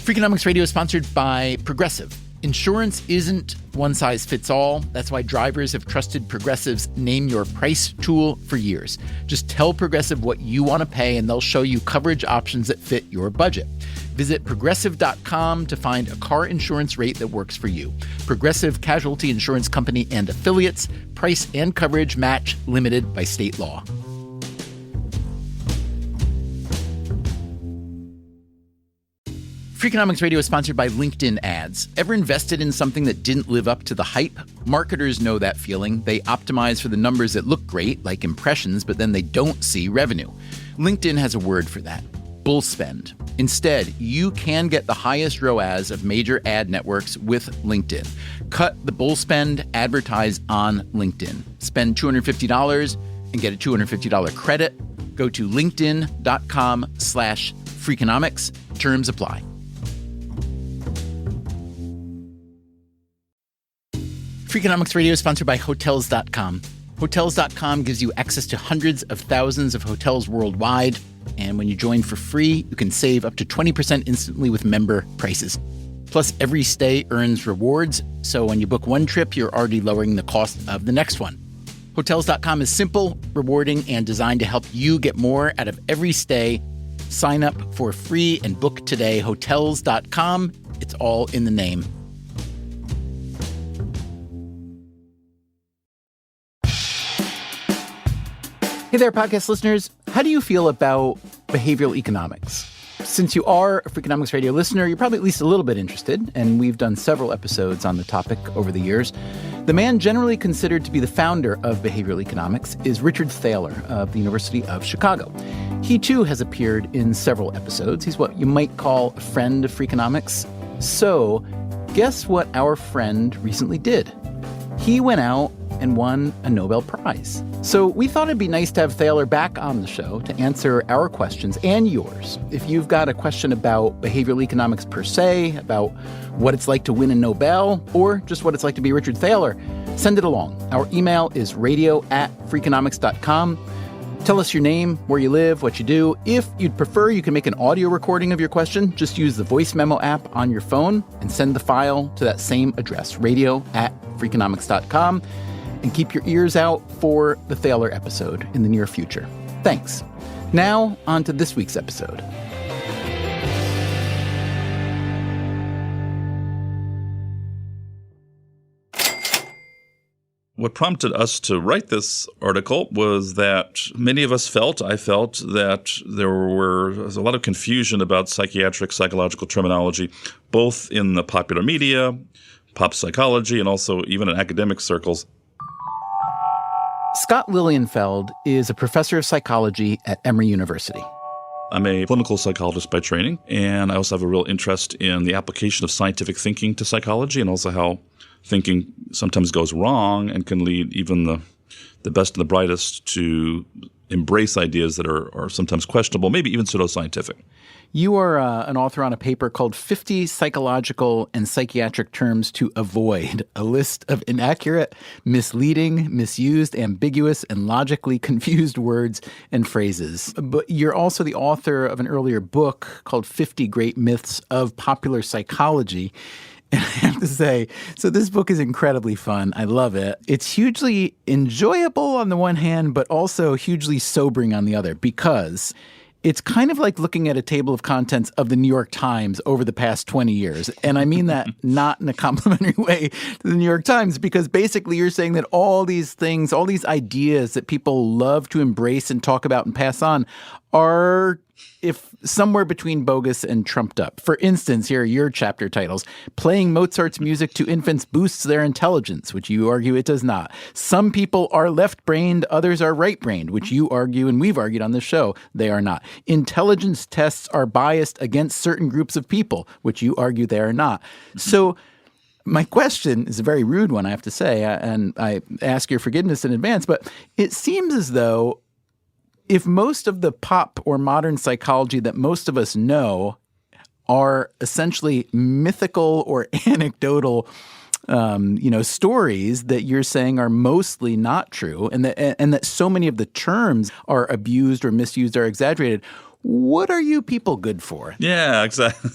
Freakonomics Radio is sponsored by Progressive. Insurance isn't one size fits all. That's why drivers have trusted Progressive's Name Your Price tool for years. Just tell Progressive what you want to pay, and they'll show you coverage options that fit your budget. Visit Progressive.com to find a car insurance rate that works for you. Progressive Casualty Insurance Company and Affiliates. Price and coverage match limited by state law. Freakonomics Radio is sponsored by LinkedIn ads. Ever invested in something that didn't live up to the hype? Marketers know that feeling. They optimize for the numbers that look great, like impressions, but then they don't see revenue. LinkedIn has a word for that: bull spend. Instead, you can get the highest ROAS of major ad networks with LinkedIn. Cut the bull spend, advertise on LinkedIn. Spend $250 and get a $250 credit. Go to linkedin.com/Freakonomics. Terms apply. Freakonomics Radio is sponsored by Hotels.com. Hotels.com gives you access to hundreds of thousands of hotels worldwide. And when you join for free, you can save up to 20% instantly with member prices. Plus, every stay earns rewards. So when you book one trip, you're already lowering the cost of the next one. Hotels.com is simple, rewarding, and designed to help you get more out of every stay. Sign up for free and book today. Hotels.com. It's all in the name. Hey there, podcast listeners. How do you feel about behavioral economics? Since you are a Freakonomics Radio listener, you're probably at least a little bit interested, and we've done several episodes on the topic over the years. The man generally considered to be the founder of behavioral economics is Richard Thaler of the University of Chicago. He, too, has appeared in several episodes. He's what you might call a friend of Freakonomics. So, guess what our friend recently did? He went out and won a Nobel Prize. So we thought it'd be nice to have Thaler back on the show to answer our questions and yours. If you've got a question about behavioral economics per se, about what it's like to win a Nobel, or just what it's like to be Richard Thaler, send it along. Our email is radio@freakonomics.com. Tell us your name, where you live, what you do. If you'd prefer, you can make an audio recording of your question. Just use the voice memo app on your phone and send the file to that same address, radio@freakonomics.com. And keep your ears out for the Thaler episode in the near future. Thanks. Now, on to this week's episode. What prompted us to write this article was that many of us I felt that there was a lot of confusion about psychiatric, psychological terminology, both in the popular media, pop psychology, and also even in academic circles. Scott Lilienfeld is a professor of psychology at Emory University. I'm a clinical psychologist by training, and I also have a real interest in the application of scientific thinking to psychology, and also how thinking sometimes goes wrong and can lead even the best and the brightest to embrace ideas that are sometimes questionable, maybe even pseudoscientific. You are an author on a paper called 50 Psychological and Psychiatric Terms to Avoid, a list of inaccurate, misleading, misused, ambiguous, and logically confused words and phrases. But you're also the author of an earlier book called 50 Great Myths of Popular Psychology. And I have to say, so this book is incredibly fun. I love it. It's hugely enjoyable on the one hand, but also hugely sobering on the other, because it's kind of like looking at a table of contents of the New York Times over the past 20 years. And I mean that not in a complimentary way to the New York Times, because basically you're saying that all these things, all these ideas that people love to embrace and talk about and pass on are if somewhere between bogus and trumped up. For instance, here are your chapter titles. Playing Mozart's music to infants boosts their intelligence, which you argue it does not. Some people are left-brained, others are right-brained, which you argue, and we've argued on this show, they are not. Intelligence tests are biased against certain groups of people, which you argue they are not. So my question is a very rude one, I have to say, and I ask your forgiveness in advance, but it seems as though if most of the pop or modern psychology that most of us know are essentially mythical or anecdotal, stories that you're saying are mostly not true, and that so many of the terms are abused or misused or exaggerated, what are you people good for? Yeah, exactly.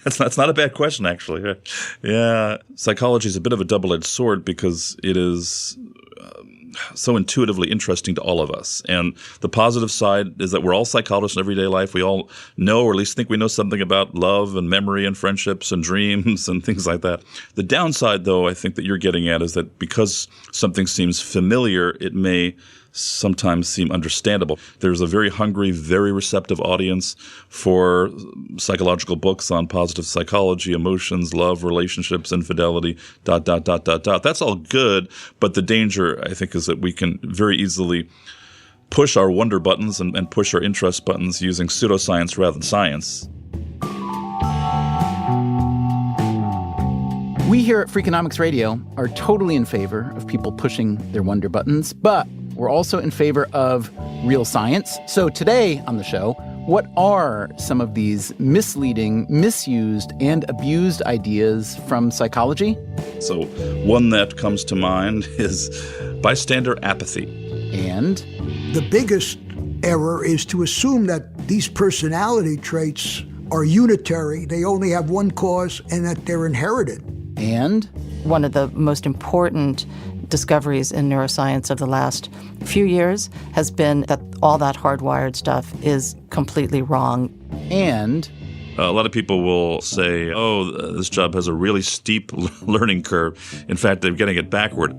That's not a bad question, actually. Yeah, psychology is a bit of a double-edged sword because it is so intuitively interesting to all of us. And the positive side is that we're all psychologists in everyday life. We all know, or at least think we know something about love and memory and friendships and dreams and things like that. The downside, though, I think that you're getting at is that because something seems familiar, it may sometimes seem understandable. There's a very hungry, very receptive audience for psychological books on positive psychology, emotions, love, relationships, infidelity, ... That's all good, but the danger, I think, is that we can very easily push our wonder buttons and push our interest buttons using pseudoscience rather than science. We here at Freakonomics Radio are totally in favor of people pushing their wonder buttons, but we're also in favor of real science. So today on the show, what are some of these misleading, misused, and abused ideas from psychology? So one that comes to mind is bystander apathy. And the biggest error is to assume that these personality traits are unitary, they only have one cause, and that they're inherited. And one of the most important discoveries in neuroscience of the last few years has been that all that hardwired stuff is completely wrong. And a lot of people will say, this job has a really steep learning curve. In fact, they're getting it backward.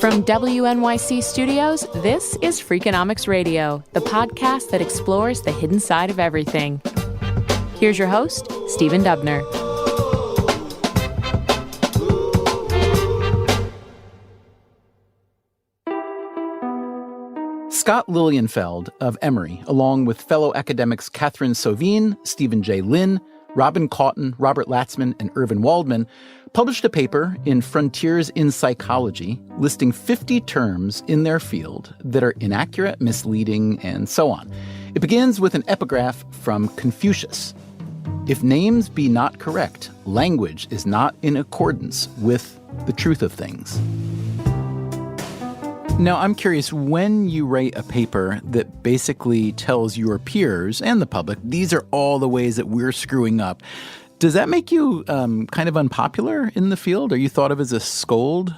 From WNYC Studios, this is Freakonomics Radio, the podcast that explores the hidden side of everything. Here's your host, Stephen Dubner. Scott Lilienfeld of Emory, along with fellow academics Catherine Sovine, Stephen J. Lynn, Robin Cawton, Robert Latzman, and Irvin Waldman, published a paper in Frontiers in Psychology listing 50 terms in their field that are inaccurate, misleading, and so on. It begins with an epigraph from Confucius. If names be not correct, language is not in accordance with the truth of things. Now, I'm curious, when you write a paper that basically tells your peers and the public, these are all the ways that we're screwing up, does that make you kind of unpopular in the field? Are you thought of as a scold?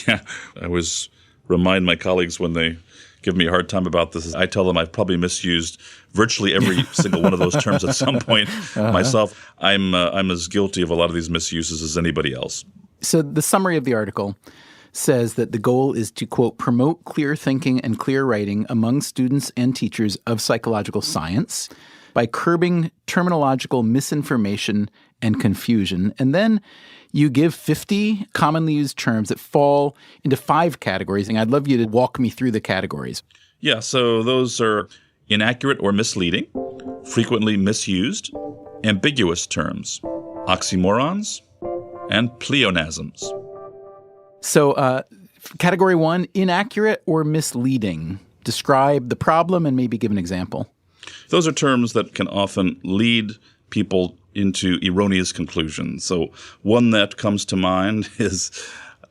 Yeah, I always remind my colleagues when they give me a hard time about this, I tell them I've probably misused virtually every single one of those terms at some point myself. I'm as guilty of a lot of these misuses as anybody else. So the summary of the article says that the goal is to, quote, promote clear thinking and clear writing among students and teachers of psychological science by curbing terminological misinformation and confusion. And then you give 50 commonly used terms that fall into 5 categories. And I'd love you to walk me through the categories. Yeah, so those are inaccurate or misleading, frequently misused, ambiguous terms, oxymorons, and pleonasms. So category 1, inaccurate or misleading. Describe the problem and maybe give an example. Those are terms that can often lead people into erroneous conclusions. So one that comes to mind is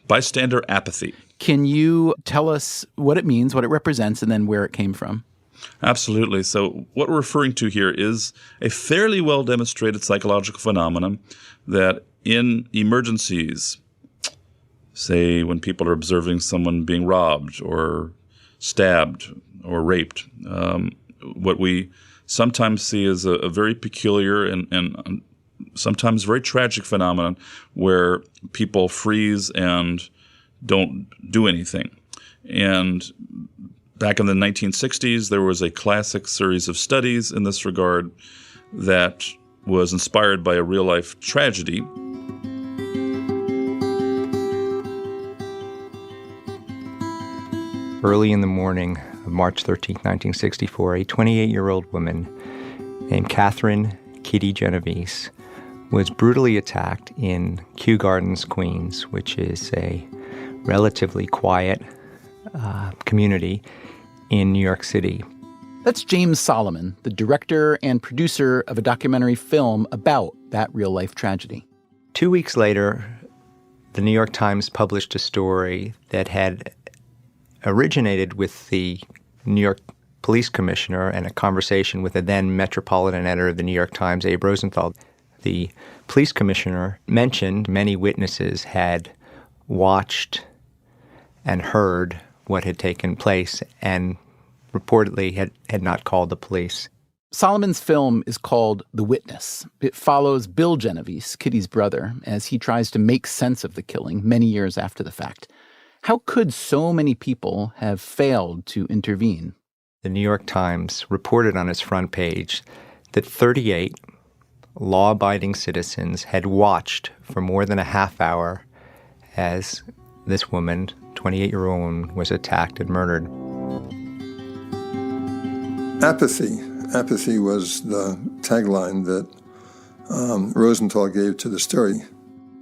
bystander apathy. Can you tell us what it means, what it represents, and then where it came from? Absolutely. So what we're referring to here is a fairly well-demonstrated psychological phenomenon that in emergencies, say when people are observing someone being robbed or stabbed or raped, what we sometimes see is a very peculiar and sometimes very tragic phenomenon where people freeze and don't do anything. And back in the 1960s, there was a classic series of studies in this regard that was inspired by a real-life tragedy. Early in the morning of March 13, 1964, a 28-year-old woman named Catherine Kitty Genovese was brutally attacked in Kew Gardens, Queens, which is a relatively quiet community in New York City. That's James Solomon, the director and producer of a documentary film about that real-life tragedy. 2 weeks later, the New York Times published a story that had originated with the New York police commissioner and a conversation with the then metropolitan editor of the New York Times, Abe Rosenthal. The police commissioner mentioned many witnesses had watched and heard what had taken place and reportedly had not called the police. Solomon's film is called The Witness. It follows Bill Genovese, Kitty's brother, as he tries to make sense of the killing many years after the fact. How could so many people have failed to intervene? The New York Times reported on its front page that 38 law-abiding citizens had watched for more than a half hour as this woman, 28-year-old woman, was attacked and murdered. Apathy. Apathy was the tagline that Rosenthal gave to the story.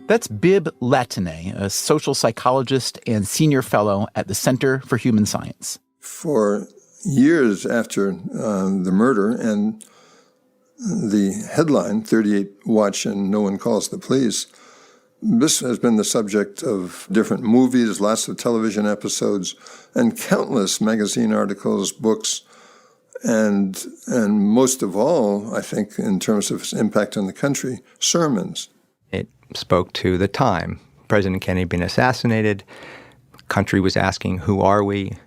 That's Bib Latané, a social psychologist and senior fellow at the Center for Human Science. For years after the murder and the headline, 38 watch and no one calls the police, this has been the subject of different movies, lots of television episodes, and countless magazine articles, books, and most of all, I think, in terms of its impact on the country, sermons. It spoke to the time. President Kennedy had been assassinated. The country was asking, who are we?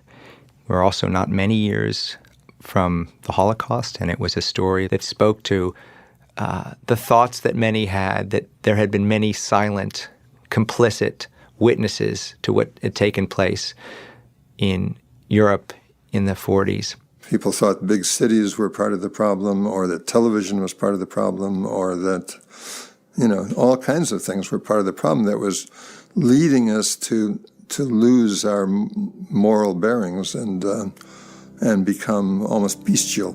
We're also not many years from the Holocaust, and it was a story that spoke to the thoughts that many had, that there had been many silent, complicit witnesses to what had taken place in Europe in the 40s. People thought big cities were part of the problem, or that television was part of the problem, or that, all kinds of things were part of the problem that was leading us to lose our moral bearings and become almost bestial.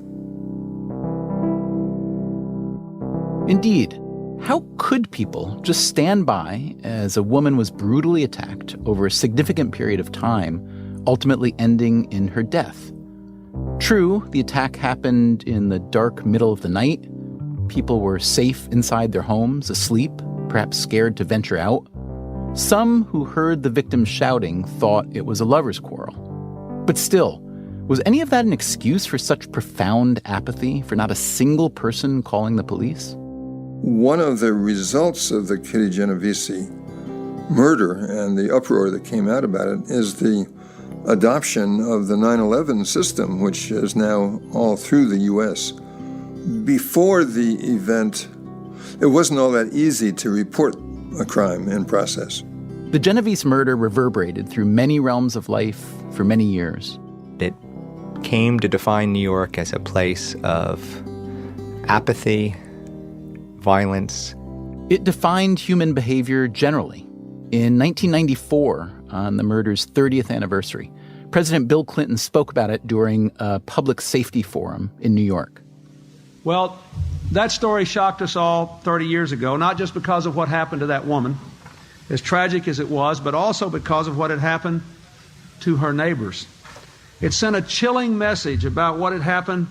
Indeed, how could people just stand by as a woman was brutally attacked over a significant period of time, ultimately ending in her death? True, the attack happened in the dark middle of the night. People were safe inside their homes, asleep, perhaps scared to venture out. Some who heard the victim shouting thought it was a lover's quarrel. But still, was any of that an excuse for such profound apathy, for not a single person calling the police? One of the results of the Kitty Genovese murder and the uproar that came out about it is the adoption of the 9/11 system, which is now all through the U.S. Before the event, it wasn't all that easy to report a crime in process. The Genovese murder reverberated through many realms of life for many years. It came to define New York as a place of apathy, violence. It defined human behavior generally. In 1994, on the murder's 30th anniversary, President Bill Clinton spoke about it during a public safety forum in New York. Well, that story shocked us all 30 years ago, not just because of what happened to that woman, as tragic as it was, but also because of what had happened to her neighbors. It sent a chilling message about what had happened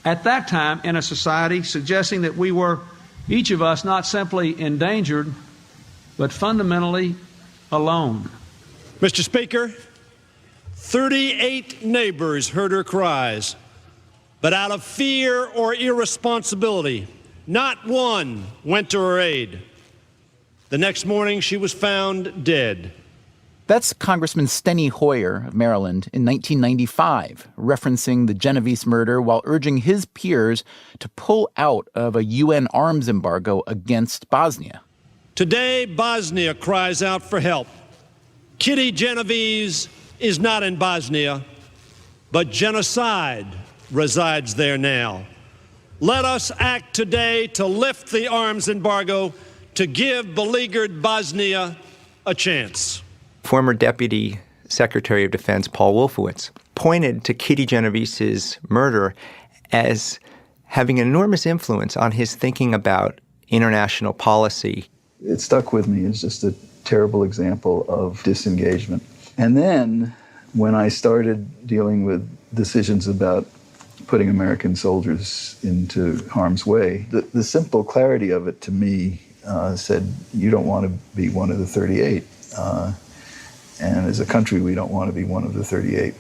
at that time in a society, suggesting that we were, each of us, not simply endangered, but fundamentally alone. Mr. Speaker, 38 neighbors heard her cries, but out of fear or irresponsibility, not one went to her aid. The next morning, she was found dead. That's Congressman Steny Hoyer of Maryland in 1995, referencing the Genovese murder while urging his peers to pull out of a UN arms embargo against Bosnia. Today, Bosnia cries out for help. Kitty Genovese is not in Bosnia, but genocide resides there now. Let us act today to lift the arms embargo to give beleaguered Bosnia a chance. Former Deputy Secretary of Defense Paul Wolfowitz pointed to Kitty Genovese's murder as having an enormous influence on his thinking about international policy. It stuck with me as just a terrible example of disengagement. And then when I started dealing with decisions about putting American soldiers into harm's way. The simple clarity of it to me said, you don't want to be one of the 38. And as a country, we don't want to be one of the 38.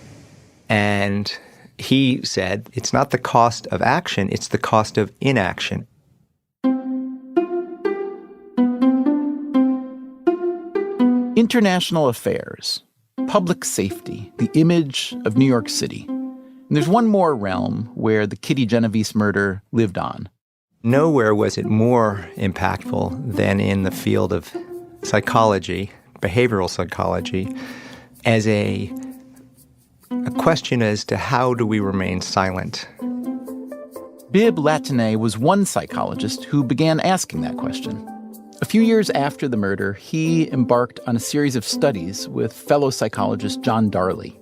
And he said, it's not the cost of action, it's the cost of inaction. International affairs, public safety, the image of New York City. And there's one more realm where the Kitty Genovese murder lived on. Nowhere was it more impactful than in the field of psychology, behavioral psychology, as a question as to how do we remain silent. Bibb Latané was one psychologist who began asking that question. A few years after the murder, he embarked on a series of studies with fellow psychologist John Darley.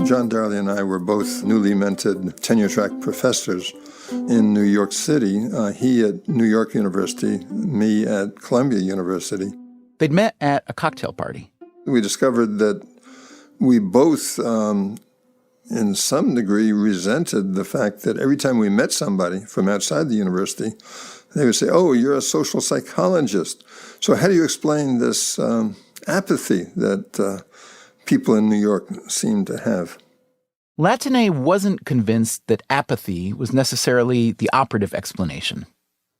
John Darley and I were both newly minted tenure-track professors in New York City. He at New York University, me at Columbia University. They'd met at a cocktail party. We discovered that we both, in some degree, resented the fact that every time we met somebody from outside the university, they would say, oh, you're a social psychologist. So how do you explain this apathy that people in New York seem to have? Latané wasn't convinced that apathy was necessarily the operative explanation.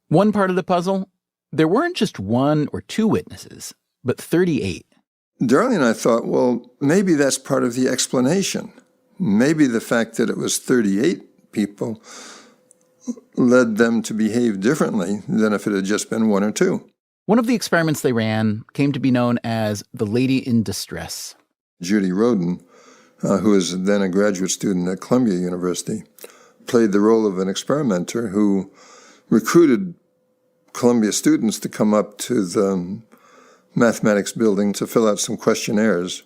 One part of the puzzle, there weren't just one or two witnesses, but 38. Darley and I thought, well, maybe that's part of the explanation. Maybe the fact that it was 38 people led them to behave differently than if it had just been one or two. One of the experiments they ran came to be known as the Lady in Distress. Judy Roden, who was then a graduate student at Columbia University, played the role of an experimenter who recruited Columbia students to come up to the mathematics building to fill out some questionnaires.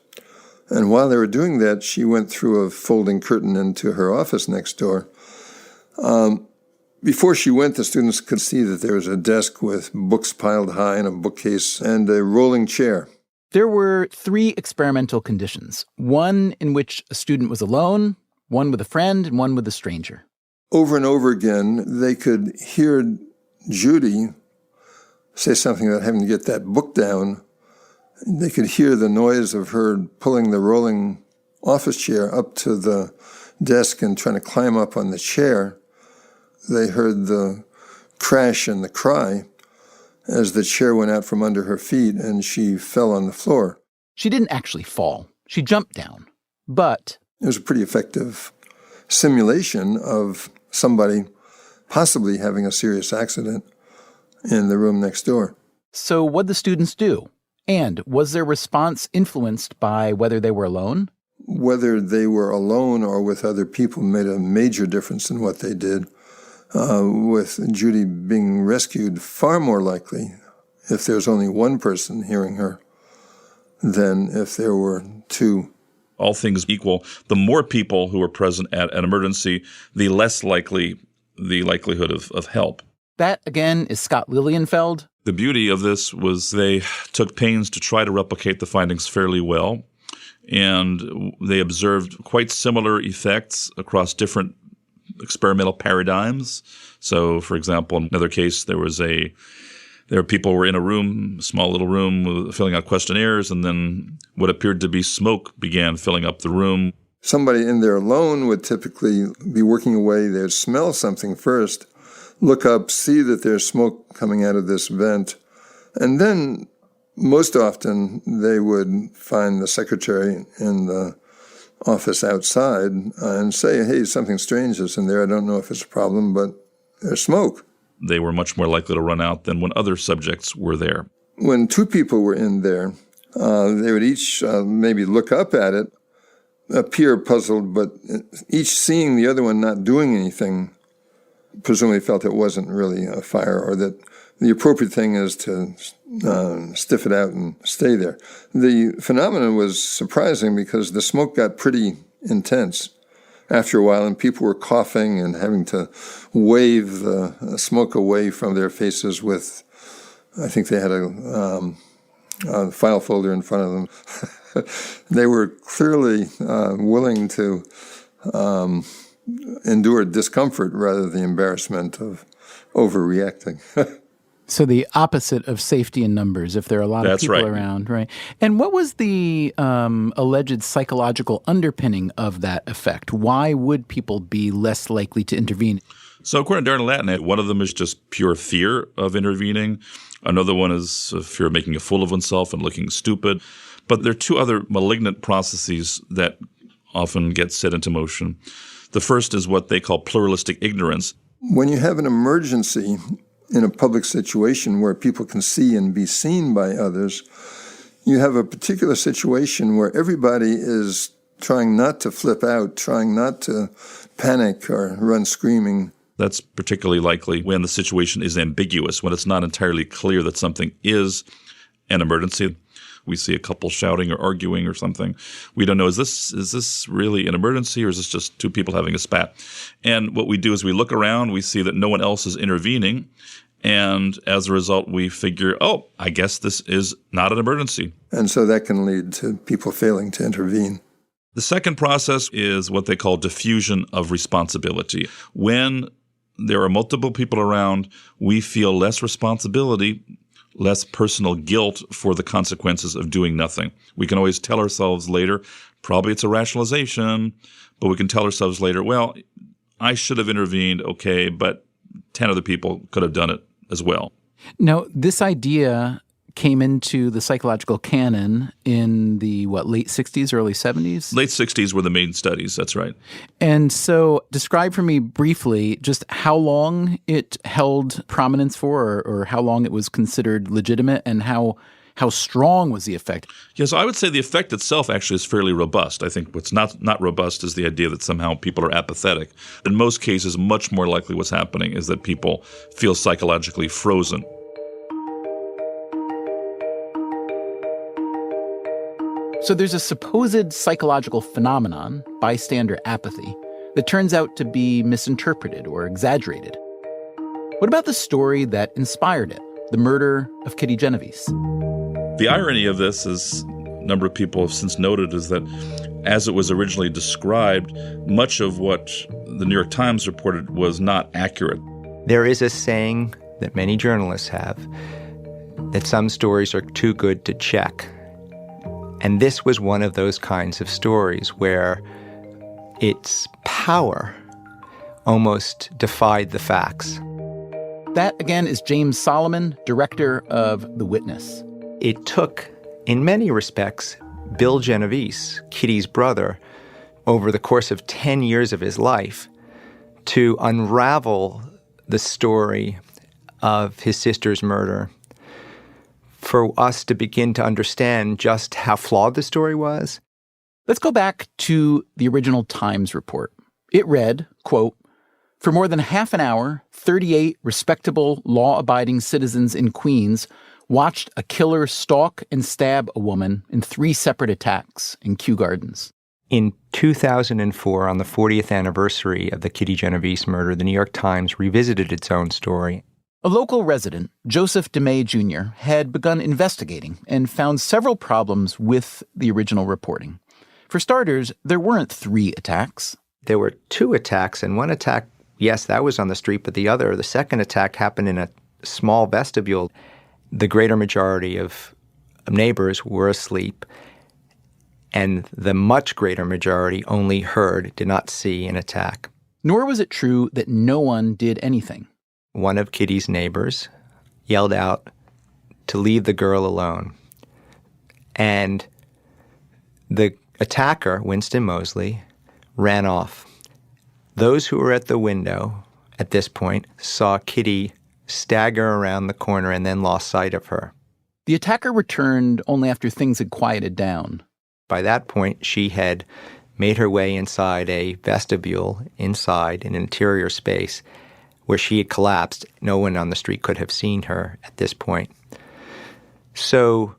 And while they were doing that, she went through a folding curtain into her office next door. Before she went, the students could see that there was a desk with books piled high and a bookcase and a rolling chair. There were 3 experimental conditions, one in which a student was alone, one with a friend, and one with a stranger. Over and over again, they could hear Judy say something about having to get that book down. They could hear the noise of her pulling the rolling office chair up to the desk and trying to climb up on the chair. They heard the crash and the cry as the chair went out from under her feet and she fell on the floor. She didn't actually fall. She jumped down. But it was a pretty effective simulation of somebody possibly having a serious accident in the room next door. So what'd the students do? And was their response influenced by whether they were alone? Whether they were alone or with other people made a major difference in what they did. With Judy being rescued, far more likely if there's only one person hearing her than if there were 2. All things equal, the more people who are present at an emergency, the less likely the likelihood of help. That, again, is Scott Lilienfeld. The beauty of this was they took pains to try to replicate the findings fairly well, and they observed quite similar effects across different experimental paradigms. So, for example, in another case, there were people who were in a room, a small little room, filling out questionnaires, and then what appeared to be smoke began filling up the room. Somebody in there alone would typically be working away. They'd smell something first, look up, see that there's smoke coming out of this vent, and then most often they would find the secretary in the office outside and say, hey, something strange is in there. I don't know if it's a problem, but there's smoke. They were much more likely to run out than when other subjects were there. When 2 people were in there, they would each maybe look up at it, appear puzzled, but each seeing the other one not doing anything, presumably felt it wasn't really a fire, or that the appropriate thing is to stiff it out and stay there. The phenomenon was surprising because the smoke got pretty intense after a while, and people were coughing and having to wave the smoke away from their faces with, I think they had a file folder in front of them. They were clearly willing to endure discomfort rather than the embarrassment of overreacting. So the opposite of safety in numbers, if there are a lot of That's people right. around, right? And what was the alleged psychological underpinning of that effect? Why would people be less likely to intervene? So according to Darren Latnet, one of them is just pure fear of intervening. Another one is a fear of making a fool of oneself and looking stupid. But there are two other malignant processes that often get set into motion. The first is what they call pluralistic ignorance. When you have an emergency in a public situation where people can see and be seen by others, you have a particular situation where everybody is trying not to flip out, trying not to panic or run screaming. That's particularly likely when the situation is ambiguous, when it's not entirely clear that something is an emergency. We see a couple shouting or arguing or something. We don't know, is this really an emergency, or is this just two people having a spat? And what we do is we look around, we see that no one else is intervening, and as a result, we figure, oh, I guess this is not an emergency. And so that can lead to people failing to intervene. The second process is what they call diffusion of responsibility. When there are multiple people around, we feel less responsibility, less personal guilt for the consequences of doing nothing. We can always tell ourselves later, probably it's a rationalization, but we can tell ourselves later, well, I should have intervened, okay, but 10 other people could have done it as well. Now, this idea came into the psychological canon in the, late 60s, early 70s? Late 60s were the main studies, that's right. And so describe for me briefly just how long it held prominence for, or how long it was considered legitimate, and how strong was the effect? Yes, I would say the effect itself actually is fairly robust. I think what's not robust is the idea that somehow people are apathetic. In most cases, much more likely what's happening is that people feel psychologically frozen. So there's a supposed psychological phenomenon, bystander apathy, that turns out to be misinterpreted or exaggerated. What about the story that inspired it, the murder of Kitty Genovese? The irony of this, as a number of people have since noted, is that as it was originally described, much of what the New York Times reported was not accurate. There is a saying that many journalists have that some stories are too good to check. And this was one of those kinds of stories where its power almost defied the facts. That, again, is James Solomon, director of The Witness. It took, in many respects, Bill Genovese, Kitty's brother, over the course of 10 years of his life to unravel the story of his sister's murder, for us to begin to understand just how flawed the story was. Let's go back to the original Times report. It read, quote, "For more than half an hour, 38 respectable, law-abiding citizens in Queens watched a killer stalk and stab a woman in 3 separate attacks in Kew Gardens." In 2004, on the 40th anniversary of the Kitty Genovese murder, the New York Times revisited its own story. A local resident, Joseph DeMay Jr., had begun investigating and found several problems with the original reporting. For starters, there weren't 3 attacks. There were 2 attacks, and one attack, yes, that was on the street, but the second attack happened in a small vestibule. The greater majority of neighbors were asleep, and the much greater majority only heard, did not see an attack. Nor was it true that no one did anything. One of Kitty's neighbors yelled out to leave the girl alone. And the attacker, Winston Moseley, ran off. Those who were at the window at this point saw Kitty stagger around the corner and then lost sight of her. The attacker returned only after things had quieted down. By that point, she had made her way inside a vestibule, inside an interior space, where she had collapsed. No one on the street could have seen her at this point. So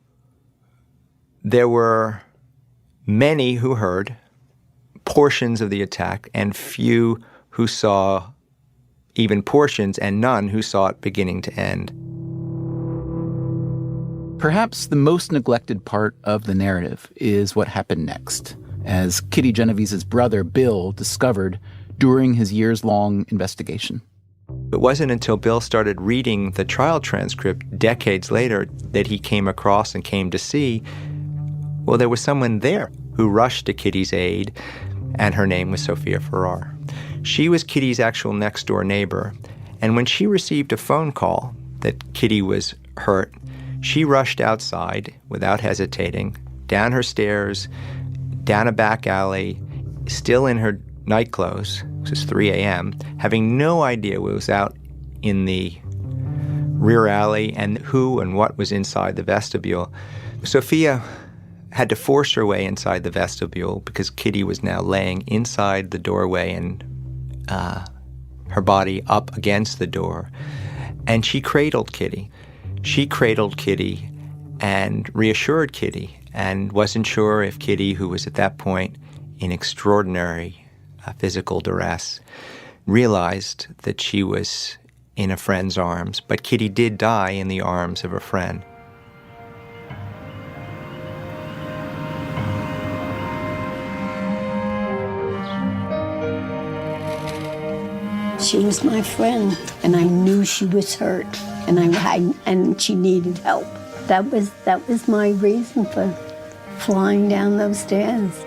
there were many who heard portions of the attack and few who saw even portions, and none who saw it beginning to end. Perhaps the most neglected part of the narrative is what happened next, as Kitty Genovese's brother, Bill, discovered during his years-long investigation. It wasn't until Bill started reading the trial transcript decades later that he came across and came to see, well, there was someone there who rushed to Kitty's aid, and her name was Sophia Farrar. She was Kitty's actual next-door neighbor, and when she received a phone call that Kitty was hurt, she rushed outside without hesitating, down her stairs, down a back alley, still in her nightclothes. It was 3 a.m., having no idea what was out in the rear alley and who and what was inside the vestibule. Sophia had to force her way inside the vestibule because Kitty was now laying inside the doorway and her body up against the door. And she cradled Kitty. She cradled Kitty and reassured Kitty and wasn't sure if Kitty, who was at that point in extraordinary physical duress, realized that she was in a friend's arms. But Kitty did die in the arms of a friend. She was my friend, and I knew she was hurt, and she needed help. That was my reason for flying down those stairs.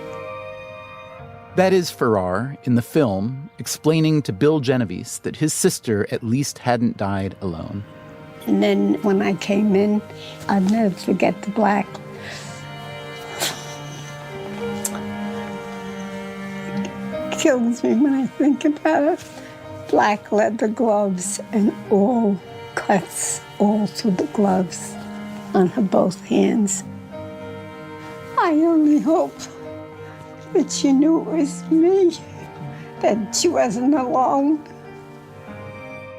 That is Farrar in the film explaining to Bill Genovese that his sister at least hadn't died alone. And then when I came in, I'll never forget the black. It kills me when I think about it. Black leather gloves and all cuts all through the gloves on her both hands. I only hope that she knew it was me, that she wasn't alone.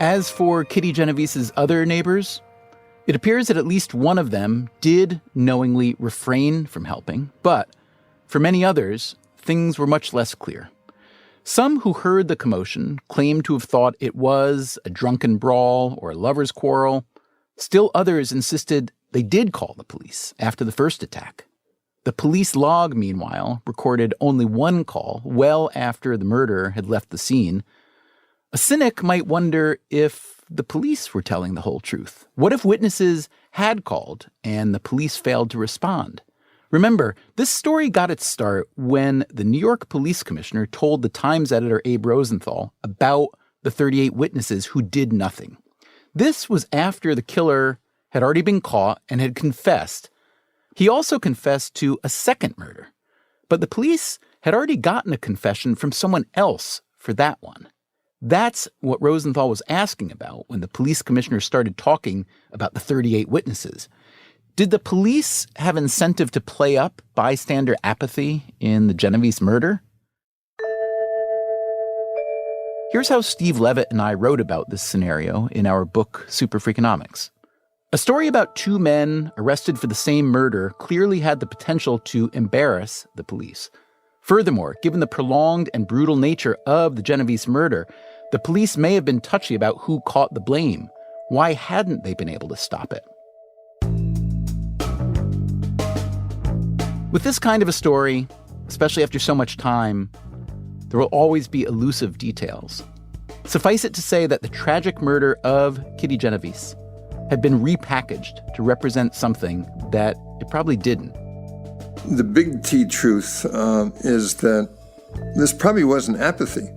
As for Kitty Genovese's other neighbors, it appears that at least one of them did knowingly refrain from helping, but for many others, things were much less clear. Some who heard the commotion claimed to have thought it was a drunken brawl or a lover's quarrel. Still others insisted they did call the police after the first attack. The police log, meanwhile, recorded only one call well after the murderer had left the scene. A cynic might wonder if the police were telling the whole truth. What if witnesses had called and the police failed to respond? Remember, this story got its start when the New York police commissioner told the Times editor Abe Rosenthal about the 38 witnesses who did nothing. This was after the killer had already been caught and had confessed. He also confessed to a second murder, but the police had already gotten a confession from someone else for that one. That's what Rosenthal was asking about when the police commissioner started talking about the 38 witnesses. Did the police have incentive to play up bystander apathy in the Genovese murder? Here's how Steve Levitt and I wrote about this scenario in our book, Super Freakonomics. A story about two men arrested for the same murder clearly had the potential to embarrass the police. Furthermore, given the prolonged and brutal nature of the Genovese murder, the police may have been touchy about who caught the blame. Why hadn't they been able to stop it? With this kind of a story, especially after so much time, there will always be elusive details. Suffice it to say that the tragic murder of Kitty Genovese had been repackaged to represent something that it probably didn't. The big T truth is that this probably wasn't apathy.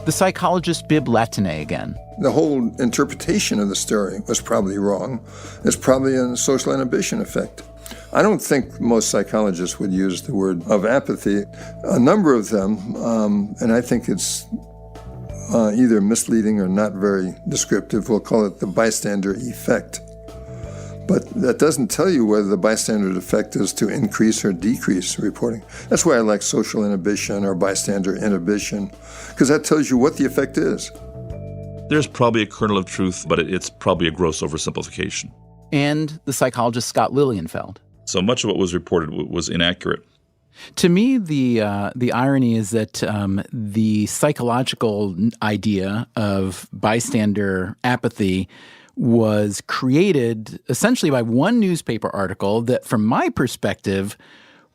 The psychologist Bibb Latané again. The whole interpretation of the story was probably wrong. It's probably a social inhibition effect. I don't think most psychologists would use the word of apathy. A number of them, and I think it's either misleading or not very descriptive, we'll call it the bystander effect. But that doesn't tell you whether the bystander effect is to increase or decrease reporting. That's why I like social inhibition or bystander inhibition, because that tells you what the effect is. There's probably a kernel of truth, but it's probably a gross oversimplification. And the psychologist Scott Lilienfeld. So much of what was reported was inaccurate. To me, the irony is that the psychological idea of bystander apathy was created essentially by one newspaper article that, from my perspective,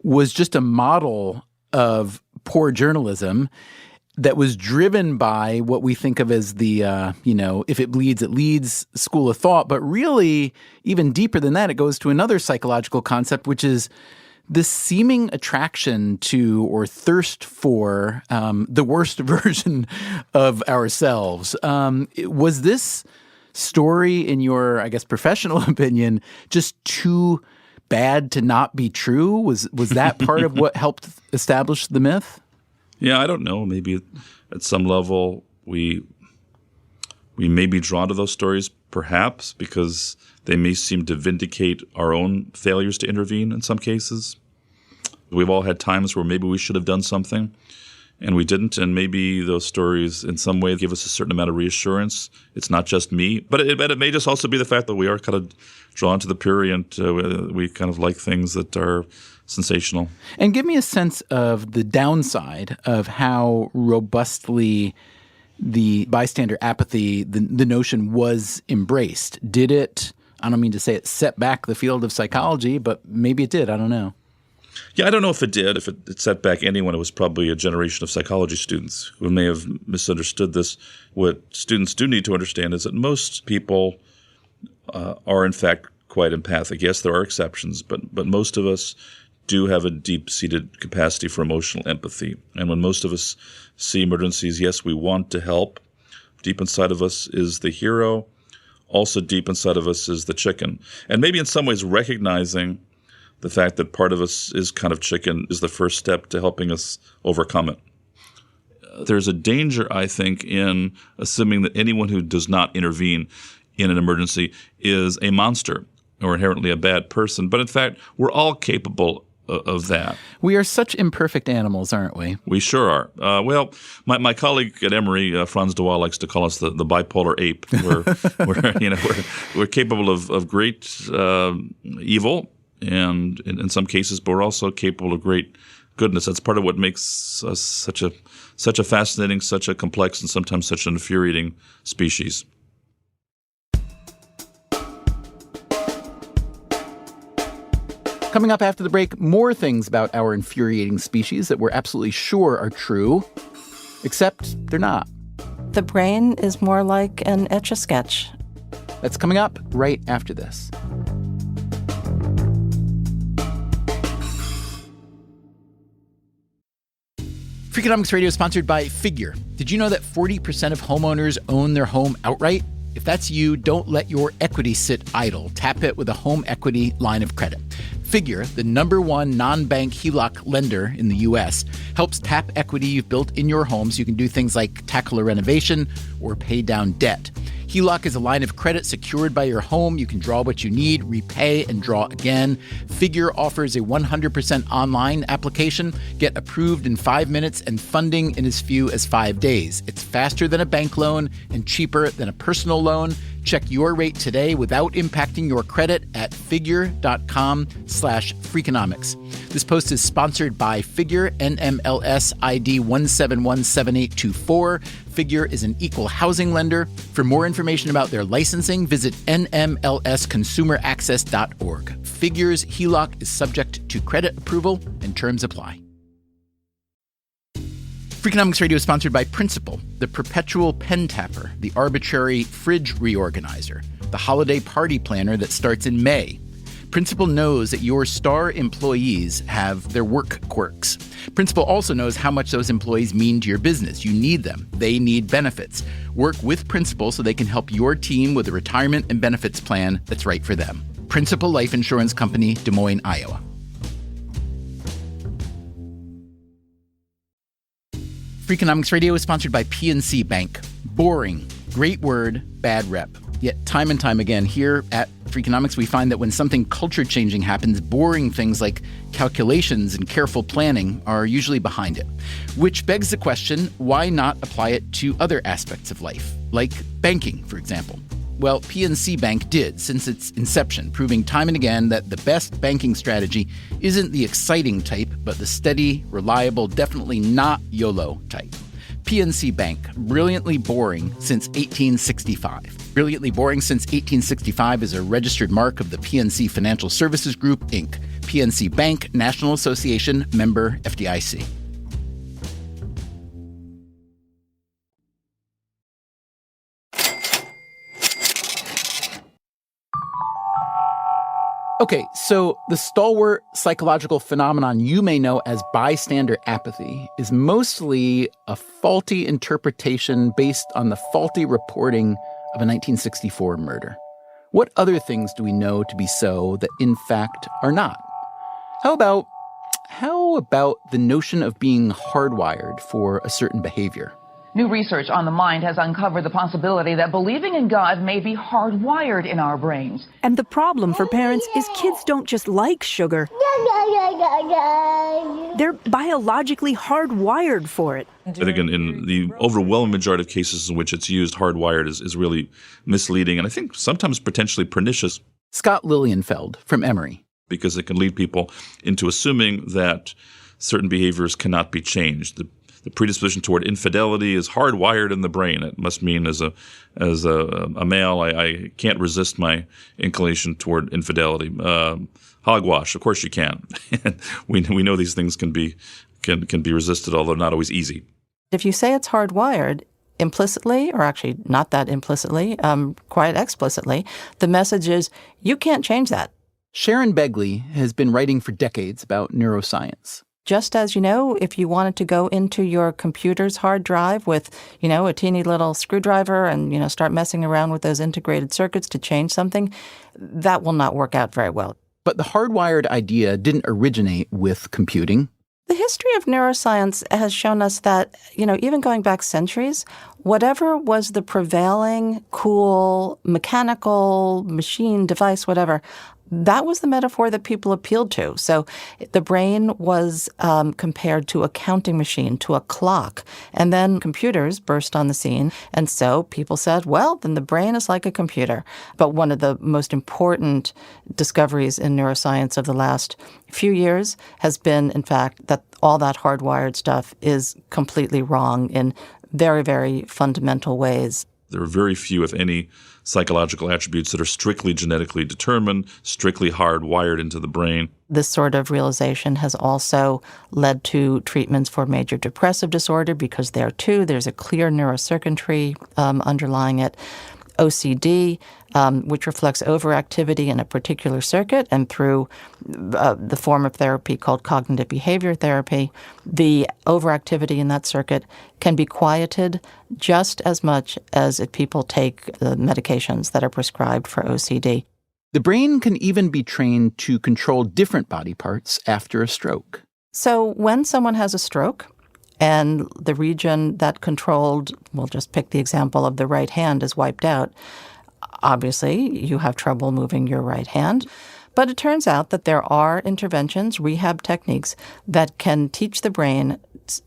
was just a model of poor journalism. that was driven by what we think of as the, if it bleeds, it leads school of thought. But really, even deeper than that, it goes to another psychological concept, which is this seeming attraction to or thirst for the worst version of ourselves. Was this story, in your, I guess, professional opinion, just too bad to not be true? Was that part of what helped establish the myth? Yeah, I don't know. Maybe at some level we may be drawn to those stories, perhaps because they may seem to vindicate our own failures to intervene in some cases. We've all had times where maybe we should have done something and we didn't, and maybe those stories in some way give us a certain amount of reassurance. It's not just me, but it may just also be the fact that we are kind of drawn to the prurient. We kind of like things that are sensational. And give me a sense of the downside of how robustly the bystander apathy, the notion was embraced. Did it, I don't mean to say it set back the field of psychology, but maybe it did. I don't know. Yeah, I don't know if it did. If it set back anyone, it was probably a generation of psychology students who may have misunderstood this. What students do need to understand is that most people are, in fact, quite empathic. Yes, there are exceptions, but most of us do have a deep-seated capacity for emotional empathy. And when most of us see emergencies, yes, we want to help. Deep inside of us is the hero. Also deep inside of us is the chicken. And maybe in some ways recognizing the fact that part of us is kind of chicken is the first step to helping us overcome it. There's a danger, I think, in assuming that anyone who does not intervene in an emergency is a monster or inherently a bad person. But in fact, we're all capable of that. We are such imperfect animals, aren't we? We sure are. Well, my colleague at Emory, Franz de Waal, likes to call us the bipolar ape. We're capable of great evil, and in some cases, but we're also capable of great goodness. That's part of what makes us such a fascinating, such a complex, and sometimes such an infuriating species. Coming up after the break, more things about our infuriating species that we're absolutely sure are true, except they're not. The brain is more like an Etch-a-Sketch. That's coming up right after this. Freakonomics Radio is sponsored by Figure. Did you know that 40% of homeowners own their home outright? If that's you, don't let your equity sit idle. Tap it with a home equity line of credit. Figure, the #1 non-bank HELOC lender in the U.S., helps tap equity you've built in your home so you can do things like tackle a renovation or pay down debt. HELOC is a line of credit secured by your home. You can draw what you need, repay, and draw again. Figure offers a 100% online application. Get approved in 5 minutes and funding in as few as 5 days. It's faster than a bank loan and cheaper than a personal loan. Check your rate today without impacting your credit at figure.com/Freakonomics. This post is sponsored by Figure, NMLS ID 1717824. Figure is an equal housing lender. For more information about their licensing, visit nmlsconsumeraccess.org. Figure's HELOC is subject to credit approval and terms apply. Freakonomics Radio is sponsored by Principal, the perpetual pen tapper, the arbitrary fridge reorganizer, the holiday party planner that starts in May. Principal knows that your star employees have their work quirks. Principal also knows how much those employees mean to your business. You need them. They need benefits. Work with Principal so they can help your team with a retirement and benefits plan that's right for them. Principal Life Insurance Company, Des Moines, Iowa. Freakonomics Radio is sponsored by PNC Bank. Boring, great word, bad rep. Yet time and time again here at Freakonomics, we find that when something culture-changing happens, boring things like calculations and careful planning are usually behind it. Which begs the question, why not apply it to other aspects of life, like banking, for example? Well, PNC Bank did since its inception, proving time and again that the best banking strategy isn't the exciting type, but the steady, reliable, definitely not YOLO type. PNC Bank, brilliantly boring since 1865. Brilliantly boring since 1865 is a registered mark of the PNC Financial Services Group, Inc. PNC Bank, National Association, member FDIC. Okay, so the stalwart psychological phenomenon you may know as bystander apathy is mostly a faulty interpretation based on the faulty reporting of a 1964 murder. What other things do we know to be so that in fact are not? How about the notion of being hardwired for a certain behavior? New research on the mind has uncovered the possibility that believing in God may be hardwired in our brains. And the problem for parents is kids don't just like sugar. They're biologically hardwired for it. I think in the overwhelming majority of cases in which it's used, hardwired is really misleading and I think sometimes potentially pernicious. Scott Lilienfeld from Emory. Because it can lead people into assuming that certain behaviors cannot be changed. The predisposition toward infidelity is hardwired in the brain. It must mean as a male, I can't resist my inclination toward infidelity. Hogwash, of course you can. we know these things can be resisted, although not always easy. If you say it's hardwired, implicitly, or actually not that implicitly, quite explicitly, the message is you can't change that. Sharon Begley has been writing for decades about neuroscience. Just as, if you wanted to go into your computer's hard drive with, a teeny little screwdriver and, start messing around with those integrated circuits to change something, that will not work out very well. But the hardwired idea didn't originate with computing. The history of neuroscience has shown us that, even going back centuries, whatever was the prevailing, cool, mechanical, machine, device, whatever, that was the metaphor that people appealed to. So the brain was compared to a counting machine, to a clock. And then computers burst on the scene. And so people said, well, then the brain is like a computer. But one of the most important discoveries in neuroscience of the last few years has been, in fact, that all that hardwired stuff is completely wrong in very, very fundamental ways. There are very few, if any, psychological attributes that are strictly genetically determined, strictly hardwired into the brain. This sort of realization has also led to treatments for major depressive disorder because there, too, there's a clear neurocircuitry underlying it. OCD, which reflects overactivity in a particular circuit, and through the form of therapy called cognitive behavior therapy, the overactivity in that circuit can be quieted just as much as if people take the medications that are prescribed for OCD. The brain can even be trained to control different body parts after a stroke. So when someone has a stroke, and the region that controlled, we'll just pick the example of the right hand, is wiped out, obviously you have trouble moving your right hand. But it turns out that there are interventions, rehab techniques, that can teach the brain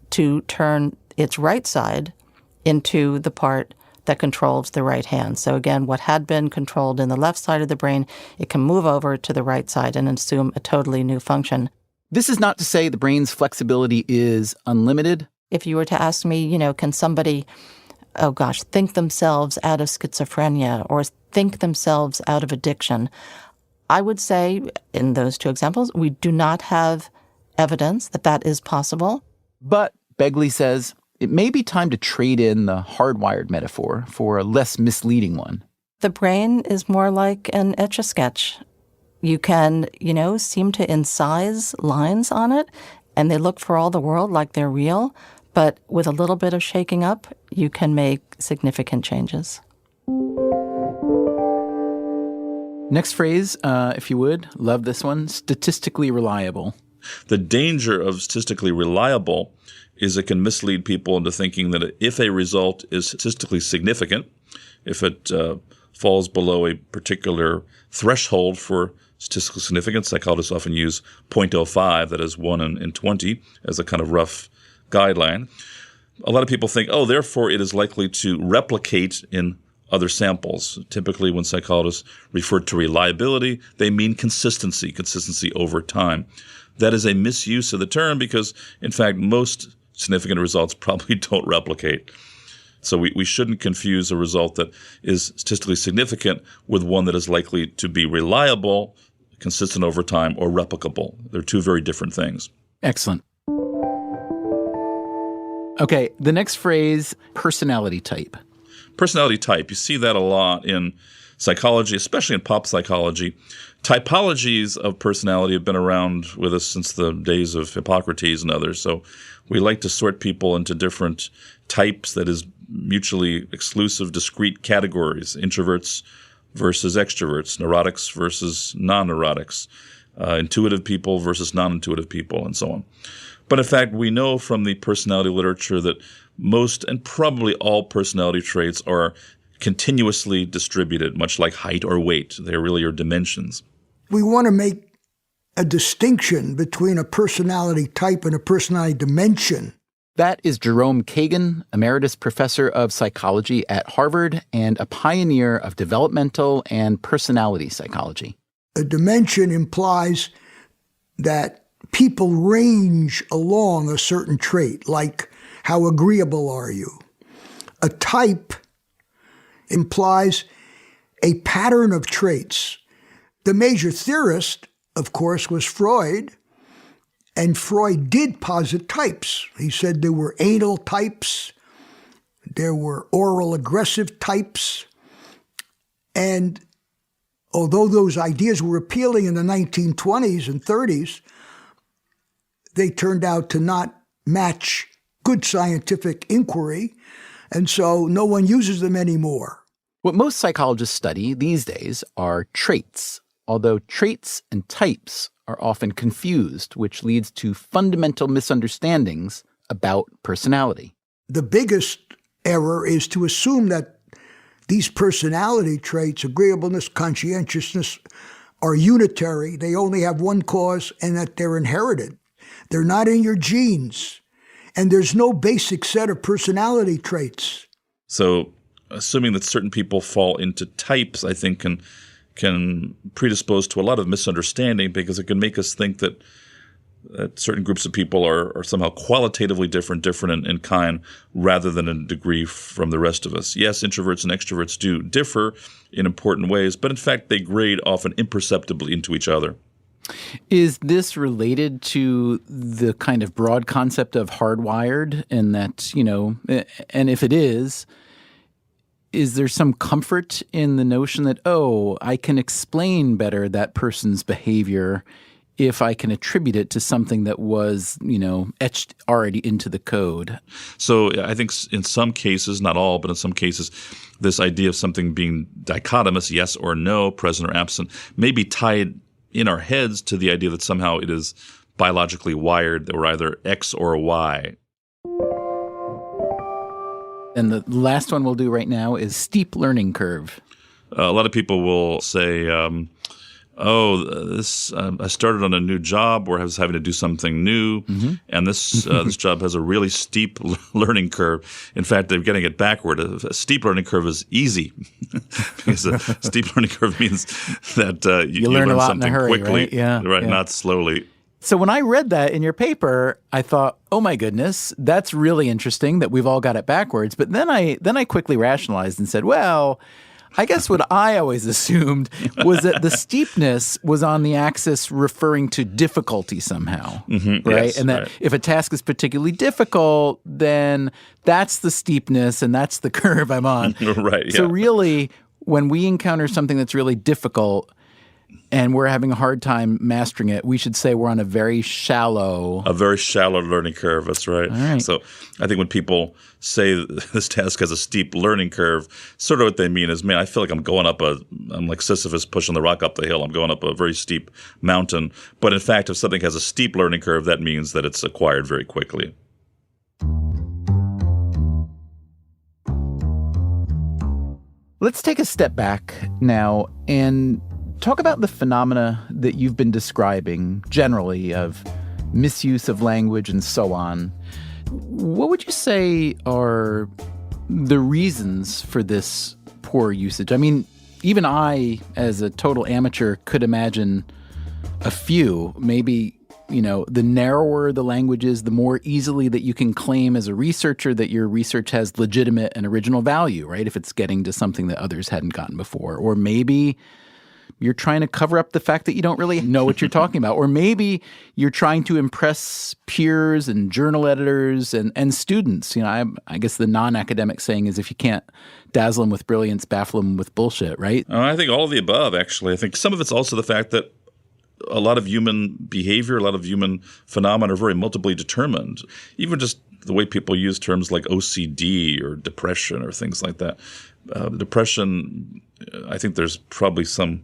to turn its right side into the part that controls the right hand. So again, what had been controlled in the left side of the brain, it can move over to the right side and assume a totally new function. This is not to say the brain's flexibility is unlimited. If you were to ask me, can somebody, think themselves out of schizophrenia or think themselves out of addiction, I would say in those two examples, we do not have evidence that that is possible. But Begley says it may be time to trade in the hardwired metaphor for a less misleading one. The brain is more like an Etch-a-Sketch. You can, seem to incise lines on it, and they look for all the world like they're real. But with a little bit of shaking up, you can make significant changes. Next phrase, if you would, love this one, statistically reliable. The danger of statistically reliable is it can mislead people into thinking that if a result is statistically significant, if it falls below a particular threshold for statistical significance, psychologists often use 0.05, that is 1 in 20, as a kind of rough guideline. A lot of people think, therefore it is likely to replicate in other samples. Typically, when psychologists refer to reliability, they mean consistency over time. That is a misuse of the term because, in fact, most significant results probably don't replicate. So we shouldn't confuse a result that is statistically significant with one that is likely to be reliable, consistent over time, or replicable. They're two very different things. Excellent. Okay, the next phrase, personality type. Personality type, you see that a lot in psychology, especially in pop psychology, typologies of personality have been around with us since the days of Hippocrates and others. So we like to sort people into different types, that is, mutually exclusive, discrete categories: introverts versus extroverts, neurotics versus non-neurotics, intuitive people versus non-intuitive people, and so on. But in fact, we know from the personality literature that most and probably all personality traits are continuously distributed, much like height or weight. They really are dimensions. We want to make a distinction between a personality type and a personality dimension. That is Jerome Kagan, emeritus professor of psychology at Harvard and a pioneer of developmental and personality psychology. A dimension implies that people range along a certain trait, like how agreeable are you? A type implies a pattern of traits. The major theorist, of course, was Freud, and Freud did posit types. He said there were anal types, there were oral aggressive types, and although those ideas were appealing in the 1920s and 30s, they turned out to not match good scientific inquiry, and so no one uses them anymore. What most psychologists study these days are traits, although traits and types are often confused, which leads to fundamental misunderstandings about personality. The biggest error is to assume that these personality traits, agreeableness, conscientiousness, are unitary. They only have one cause, and that they're inherited. They're not in your genes. And there's no basic set of personality traits. So assuming that certain people fall into types, I think, can predispose to a lot of misunderstanding, because it can make us think that certain groups of people are somehow qualitatively different in kind, rather than in degree from the rest of us. Yes, introverts and extroverts do differ in important ways, but in fact they grade often imperceptibly into each other. Is this related to the kind of broad concept of hardwired, and that, and if it is there some comfort in the notion that, I can explain better that person's behavior if I can attribute it to something that was, etched already into the code? So I think in some cases, not all, but in some cases, this idea of something being dichotomous, yes or no, present or absent, may be tied in our heads to the idea that somehow it is biologically wired that we're either X or Y. And the last one we'll do right now is steep learning curve. A lot of people will say, I started on a new job where I was having to do something new, and this job has a really steep learning curve. In fact, they're getting it backward. A steep learning curve is easy, because a steep learning curve means that you learn a lot something in a hurry, quickly, right? Yeah, not slowly. So when I read that in your paper, I thought, oh my goodness, that's really interesting that we've all got it backwards. But then I quickly rationalized and said, well, I guess what I always assumed was that the steepness was on the axis referring to difficulty somehow, right? Yes, and that if a task is particularly difficult, then that's the steepness and that's the curve I'm on. Right. Yeah. So really, when we encounter something that's really difficult and we're having a hard time mastering it, we should say we're on a very shallow learning curve. That's right. All right. So I think when people say this task has a steep learning curve, sort of what they mean is, man, I feel like I'm like Sisyphus pushing the rock up the hill. I'm going up a very steep mountain. But in fact, if something has a steep learning curve, that means that it's acquired very quickly. Let's take a step back now and talk about the phenomena that you've been describing generally of misuse of language and so on. What would you say are the reasons for this poor usage? I mean, even I, as a total amateur, could imagine a few. Maybe, the narrower the language is, the more easily that you can claim as a researcher that your research has legitimate and original value, right? If it's getting to something that others hadn't gotten before. Or maybe you're trying to cover up the fact that you don't really know what you're talking about. Or maybe you're trying to impress peers and journal editors and students. I guess the non-academic saying is if you can't dazzle them with brilliance, baffle them with bullshit, right? I think all of the above, actually. I think some of it's also the fact that a lot of human behavior, a lot of human phenomena are very multiply determined. Even just the way people use terms like OCD or depression or things like that. Depression, I think there's probably some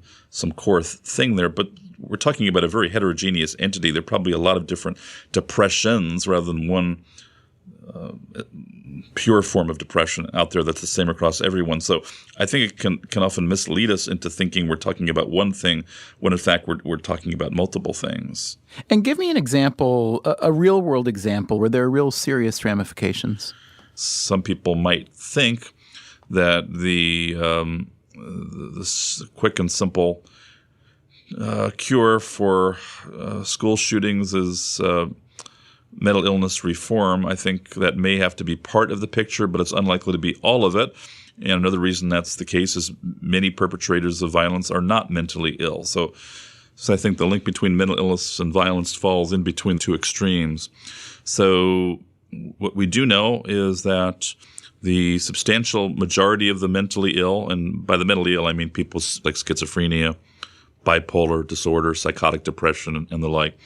core thing there, but we're talking about a very heterogeneous entity. There are probably a lot of different depressions rather than one pure form of depression out there that's the same across everyone. So I think it can often mislead us into thinking we're talking about one thing when in fact we're talking about multiple things. And give me an example, a real world example where there are real serious ramifications. Some people might think that the quick and simple cure for school shootings is mental illness reform. I think that may have to be part of the picture, but it's unlikely to be all of it. And another reason that's the case is many perpetrators of violence are not mentally ill. So I think the link between mental illness and violence falls in between two extremes. So what we do know is that the substantial majority of the mentally ill, and by the mentally ill I mean people like schizophrenia, bipolar disorder, psychotic depression, and the like,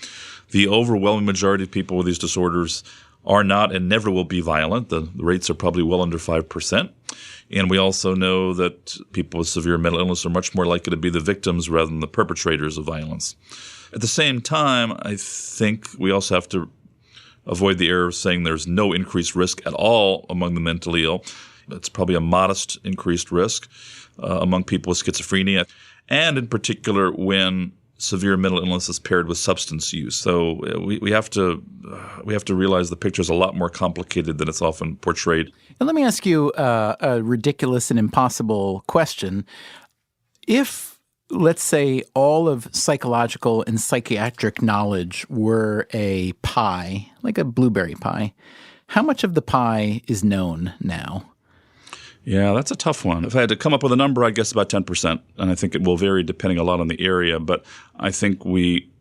the overwhelming majority of people with these disorders are not and never will be violent. The rates are probably well under 5%. And we also know that people with severe mental illness are much more likely to be the victims rather than the perpetrators of violence. At the same time, I think we also have to avoid the error of saying there's no increased risk at all among the mentally ill. It's probably a modest increased risk among people with schizophrenia, and in particular when severe mental illness is paired with substance use. So we have to realize the picture is a lot more complicated than it's often portrayed. And let me ask you a ridiculous and impossible question. If, let's say, all of psychological and psychiatric knowledge were a pie, like a blueberry pie, how much of the pie is known now? Yeah, that's a tough one. If I had to come up with a number, I'd guess about 10%. And I think it will vary depending a lot on the area. But I think we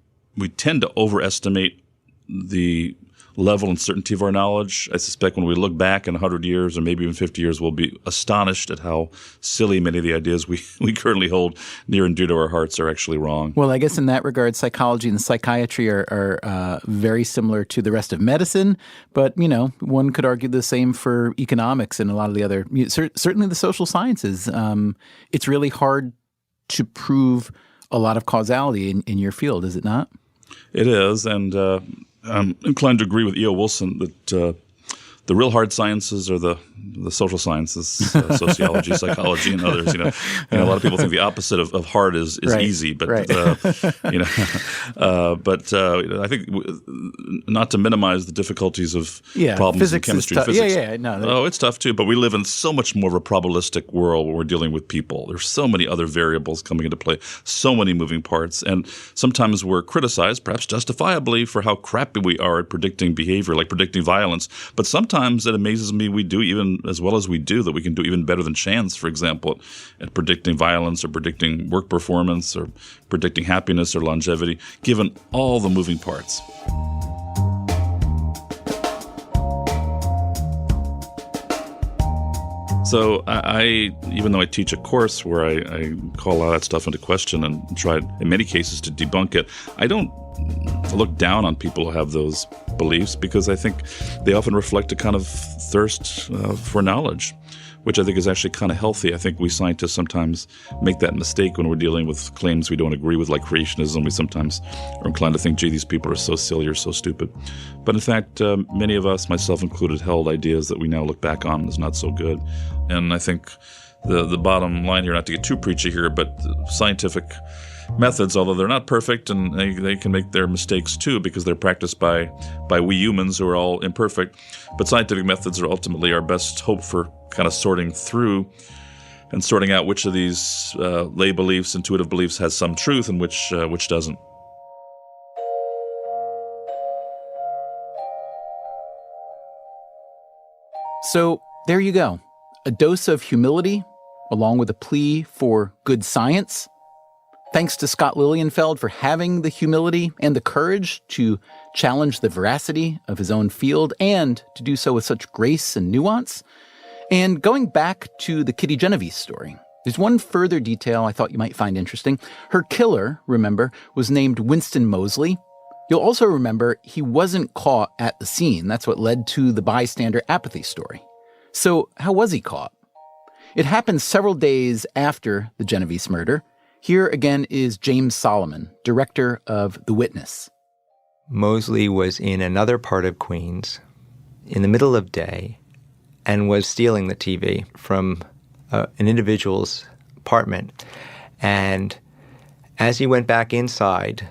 tend to overestimate the level and certainty of our knowledge. I suspect when we look back in 100 years or maybe even 50 years, we'll be astonished at how silly many of the ideas we currently hold near and dear to our hearts are actually wrong. Well, I guess in that regard, psychology and psychiatry are very similar to the rest of medicine. But, one could argue the same for economics and a lot of the other, certainly the social sciences. It's really hard to prove a lot of causality in your field, is it not? It is, and I'm inclined to agree with E.O. Wilson that the real hard sciences are the social sciences, sociology, psychology, and others. A lot of people think the opposite of hard is right. Easy, but right. I think not to minimize the difficulties of problems in chemistry and physics. It's tough too. But we live in so much more of a probabilistic world where we're dealing with people. There's so many other variables coming into play, so many moving parts, and sometimes we're criticized, perhaps justifiably, for how crappy we are at predicting behavior, like predicting violence. But sometimes it amazes me we do even as well as we do, that we can do even better than chance, for example, at predicting violence or predicting work performance or predicting happiness or longevity, given all the moving parts. So I even though I teach a course where I call a lot of that stuff into question and try in many cases to debunk it, I don't look down on people who have those beliefs because I think they often reflect a kind of thirst for knowledge, which I think is actually kind of healthy. I think we scientists sometimes make that mistake when we're dealing with claims we don't agree with, like creationism. We sometimes are inclined to think, gee, these people are so silly or so stupid. But in fact, many of us, myself included, held ideas that we now look back on as not so good. And I think the bottom line here, not to get too preachy here, but scientific methods, although they're not perfect and they can make their mistakes too because they're practiced by we humans who are all imperfect, but scientific methods are ultimately our best hope for kind of sorting through and sorting out which of these lay beliefs, intuitive beliefs has some truth and which doesn't. So there you go. A dose of humility along with a plea for good science. Thanks to Scott Lilienfeld for having the humility and the courage to challenge the veracity of his own field and to do so with such grace and nuance. And going back to the Kitty Genovese story, there's one further detail I thought you might find interesting. Her killer, remember, was named Winston Moseley. You'll also remember he wasn't caught at the scene. That's what led to the bystander apathy story. So how was he caught? It happened several days after the Genovese murder. Here again is James Solomon, director of The Witness. Moseley was in another part of Queens in the middle of day and was stealing the TV from an individual's apartment. And as he went back inside,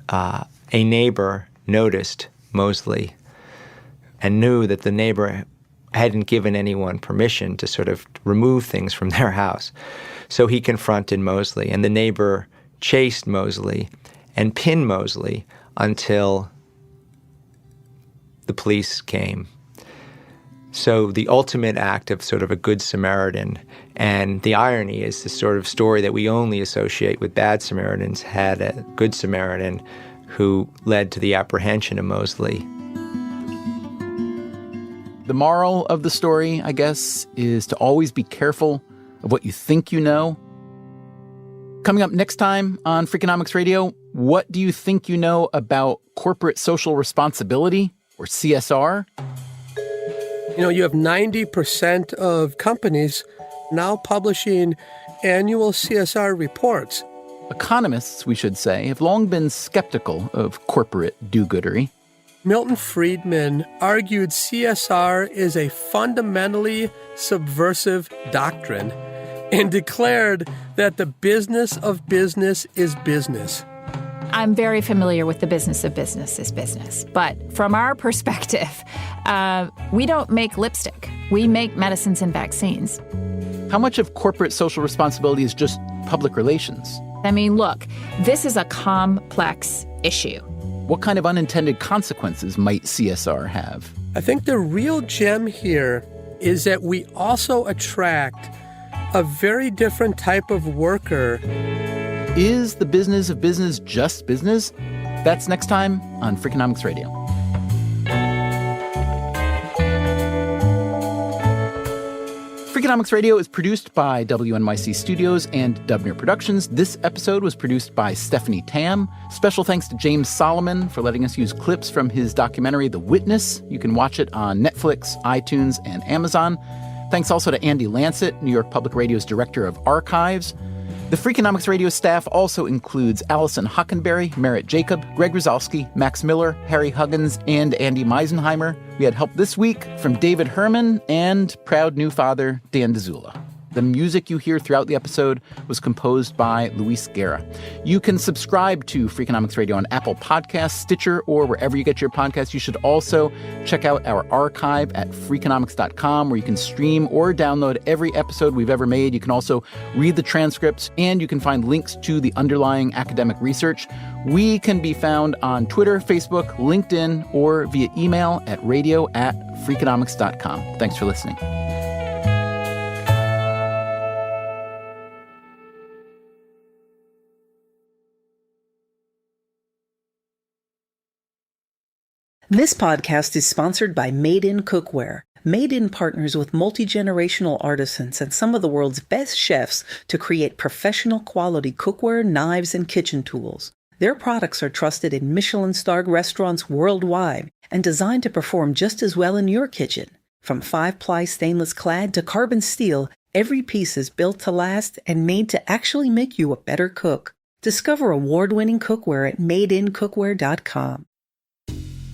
a neighbor noticed Moseley and knew that the neighbor hadn't given anyone permission to sort of remove things from their house. So he confronted Moseley, and the neighbor chased Moseley and pinned Moseley until the police came. So the ultimate act of sort of a good Samaritan, and the irony is the sort of story that we only associate with bad Samaritans, had a good Samaritan who led to the apprehension of Moseley. The moral of the story, I guess, is to always be careful of what you think you know. Coming up next time on Freakonomics Radio, what do you think you know about corporate social responsibility, or CSR? You know, you have 90% of companies now publishing annual CSR reports. Economists, we should say, have long been skeptical of corporate do-goodery. Milton Friedman argued CSR is a fundamentally subversive doctrine and declared that the business of business is business. I'm very familiar with the business of business is business. But from our perspective, we don't make lipstick. We make medicines and vaccines. How much of corporate social responsibility is just public relations? I mean, look, this is a complex issue. What kind of unintended consequences might CSR have? I think the real gem here is that we also attract a very different type of worker. Is the business of business just business? That's next time on Freakonomics Radio. Freakonomics Radio is produced by WNYC Studios and Dubner Productions. This episode was produced by Stephanie Tam. Special thanks to James Solomon for letting us use clips from his documentary, The Witness. You can watch it on Netflix, iTunes, and Amazon. Thanks also to Andy Lancet, New York Public Radio's Director of Archives. The Freakonomics Radio staff also includes Allison Hockenberry, Merritt Jacob, Greg Rozalski, Max Miller, Harry Huggins, and Andy Meisenheimer. We had help this week from David Herman and proud new father, Dan DeZula. The music you hear throughout the episode was composed by Luis Guerra. You can subscribe to Freakonomics Radio on Apple Podcasts, Stitcher, or wherever you get your podcasts. You should also check out our archive at Freakonomics.com, where you can stream or download every episode we've ever made. You can also read the transcripts, and you can find links to the underlying academic research. We can be found on Twitter, Facebook, LinkedIn, or via email at radio@Freakonomics.com. Thanks for listening. This podcast is sponsored by Made In Cookware. Made In partners with multi-generational artisans and some of the world's best chefs to create professional quality cookware, knives, and kitchen tools. Their products are trusted in Michelin-starred restaurants worldwide and designed to perform just as well in your kitchen. From 5-ply stainless clad to carbon steel, every piece is built to last and made to actually make you a better cook. Discover award-winning cookware at madeincookware.com.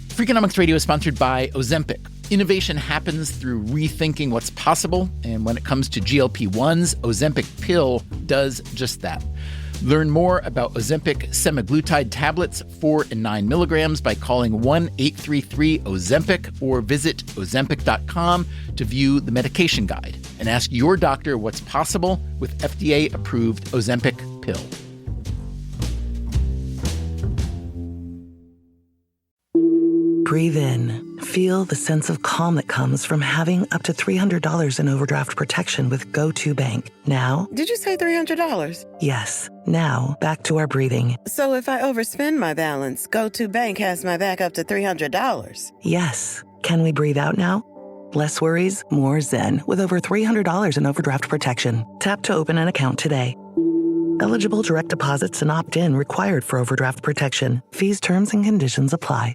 Freakonomics Radio is sponsored by Ozempic. Innovation happens through rethinking what's possible, and when it comes to GLP-1s, Ozempic pill does just that. Learn more about Ozempic semaglutide tablets, 4 and 9 milligrams, by calling 1-833-OZEMPIC or visit Ozempic.com to view the medication guide and ask your doctor what's possible with FDA-approved Ozempic pill. Breathe in, feel the sense of calm that comes from having up to $300 in overdraft protection with GoToBank. Now, Did you say $300? yes. Now, back to our breathing. So if I overspend my balance, GoToBank has my back up to $300. Yes. Can we breathe out now? Less worries, more zen with over $300 in overdraft protection. Tap to open an account today. Eligible direct deposits and opt-in required for overdraft protection. Fees, terms, and conditions apply.